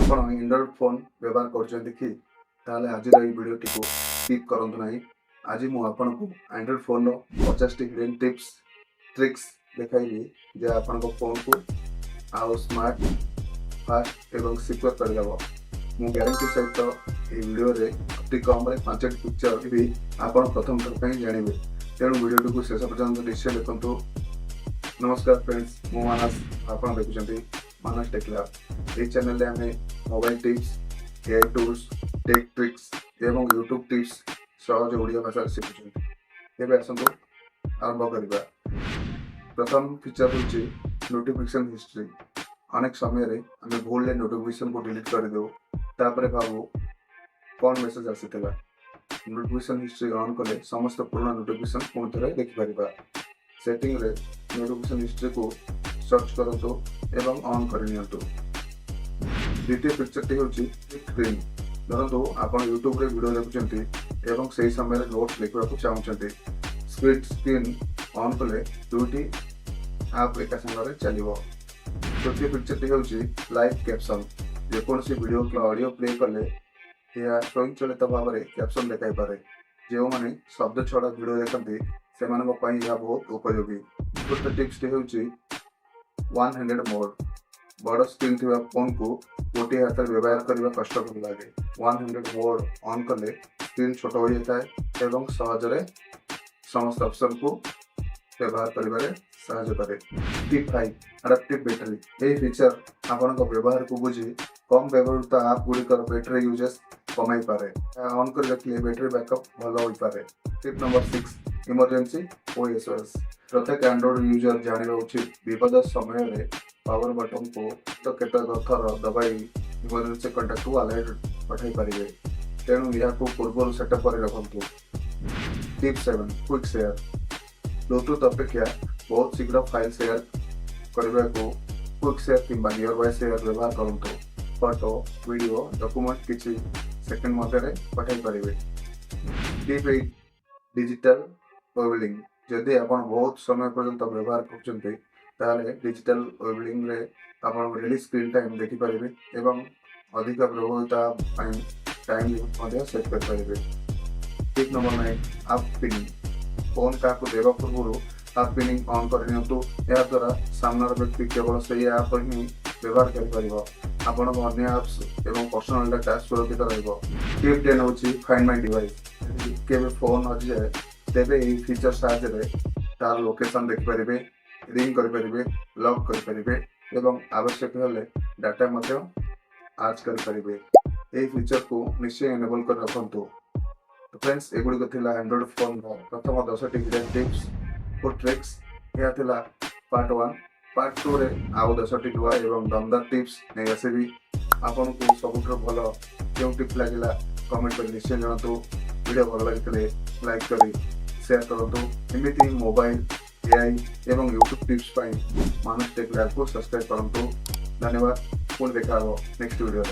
ଆପଣ Android phone ବ୍ୟବହାର କରୁଛନ୍ତି କି? ତାହେଲେ ଆଜିର ଏହି ଭିଡ଼ିଓଟିକୁ ସ୍କିପ୍ କରନ୍ତୁ ନାହିଁ। ଆଜି ମୁଁ ଆପଣଙ୍କୁ ଆଣ୍ଡ୍ରଏଡ୍ ଫୋନ୍ର 50ଟି ହିଡେନ୍ ଟିପ୍ସ ଟ୍ରିକ୍ସ ଦେଖାଇବି ଯାହା ଆପଣଙ୍କ ଫୋନ୍କୁ ଆଉ ସ୍ମାର୍ଟ, ଫାଷ୍ଟ ଏବଂ ସିକ୍ୟୁର କରିଦେବ। ମୁଁ ଗ୍ୟାରେଣ୍ଟି ସହିତ ଏହି ଭିଡ଼ିଓରେ ଅତି କମ୍ରେ 5ଟି ଫିଚର ବି ଆପଣ ପ୍ରଥମ ଥର ପାଇଁ ଜାଣିବେ। ତେଣୁ ଭିଡ଼ିଓଟିକୁ ଶେଷ ପର୍ଯ୍ୟନ୍ତ ନିଶ୍ଚୟ ଦେଖନ୍ତୁ। नमस्कार फ्रेंड्स, मु मानस आप देखुं मानस टेक लैब। ये चैनल आम mobile tips, AI tools, tech tricks एवं यूट्यूब टिप्स सहज ओडिया भाषा शिखुं। तेज आसतु आरंभ करवा। प्रथम फीचर हूँ नोटिफिकेशन हिस्ट्री। अनेक समय आम भूल नोटिफिकेशन को डिलीट करदेव, तापर भावु कौन मेसेज आसीला। नोटिफिकेशन हिस्ट्री ऑन कले समस्त पुराना नोटिफिकेशन पुणी थे देखिपर। सेटिंग रे नोटिफिकेशन हिस्ट्री को सर्च करंतु एवं ऑन करनियंतु। द्वितीय पिक्चर टी होची स्क्रीन। धरंतु आपण यूट्यूब रे वीडियो देखुचंती एवं सही समय रे नोट्स लिखवा को चाहउचंती। स्प्लिट स्क्रीन ऑन कले दुटी ऐप एका संगे चलिबो। तृतीय पिक्चर टी होची लाइव कैप्शन। जे कोनसी वीडियो के ऑडियो प्ले कले या स्वयंचलित भाव में कैप्शन देखाई पारे। जो माने शब्द छड़ा वीडियो देखते से बहुत उपयोगी। गोटे टिप्स हूँ वन हैंडेड मोड। बड़ स्क्रीन थी फोन को गोटे हाथ में व्यवहार करने कष्टकर लगे। वन हैंडेड मोड ऑन कले स्क्रीन छोट हो जाता है एवं सहजरे समस्त ऑप्शन को व्यवहार करें साहाय्य करे। Tip 5 adaptive battery. यह फीचर आपण व्यवहार को बुझी कम व्यवहृत आप गुड़िकर बैटरी यूजेस कमाई पारे। ऑन कर रखिए बैटरी बैकअप भल हो पारे। Tip number 6 emergency SOS. प्रत्येक एंड्रॉइड यूजर जानवा उचित विपद समय पावर बटन को तो थर दबाई इमरजेंसी कंटाक्ट को अलर्ट पठाई पारे। तेणु यह पूर्व सेटअप कर रखु। Tip 7 quick share. ब्लूटूथ अपेक्षा बहुत शीघ्र फाइल शेयर करने को क्विक शेयर कि नियर बाय शेयर व्यवहार करूँ। फोटो, वीडियो, डॉक्यूमेंट किसी सेकंड मध्य पठाई पारे। Tip 8 digital Webling. जदि आप बहुत समय पर्यंत व्यवहार कर डिजिटल वेबलिंग रे आप रिलीज स्क्रीन टाइम देखिपारे एवं अधिक व्यवहृत टाइम लिमिट सेट करेंगे। टिप नंबर 9 आप पिनिंग। फोन क्या देवा पूर्व आप पिनिंग ऑन करनी द्वारा सामनार व्यक्ति केवल से आप ही व्यवहार कर आपण अन्य एप्स एवं पर्सनल डाटा सुरक्षित रहिबो। टिप 10 होची फाइंड माय डिवाइस। केबे फोन हजि जाए तेबे एई फीचर साहाय्य तार लोकेशन देखिपारे, रिंग करें, लॉक करें एवं आवश्यक हेले डाटा मध्य आर्च करें। यह फीचर को निश्चय एनेबल कर रखु। तो फ्रेंड्स, एगुड़िक थिला एंड्रॉइड फोन प्रथम 10टी हिडन टिप्स और ट्रिक्स। यह थिला पार्ट 1। पार्ट 2 रे आउ 10टी नुआ एवं दमदार टिप्स नहीं आसबि। आपन को सबुठ भल क्यों टिप्स लगिला कमेंट कर निश्चय जनातु। वीडियो भल लगे लाइक करी शेयर करूँ। एमती मोबाइल, एआई एवं यूट्यूब टिप्स मानस टेक लैब को सब्सक्राइब करूँ। धन्यवाद। पुणी देखा नेक्स्ट वीडियो।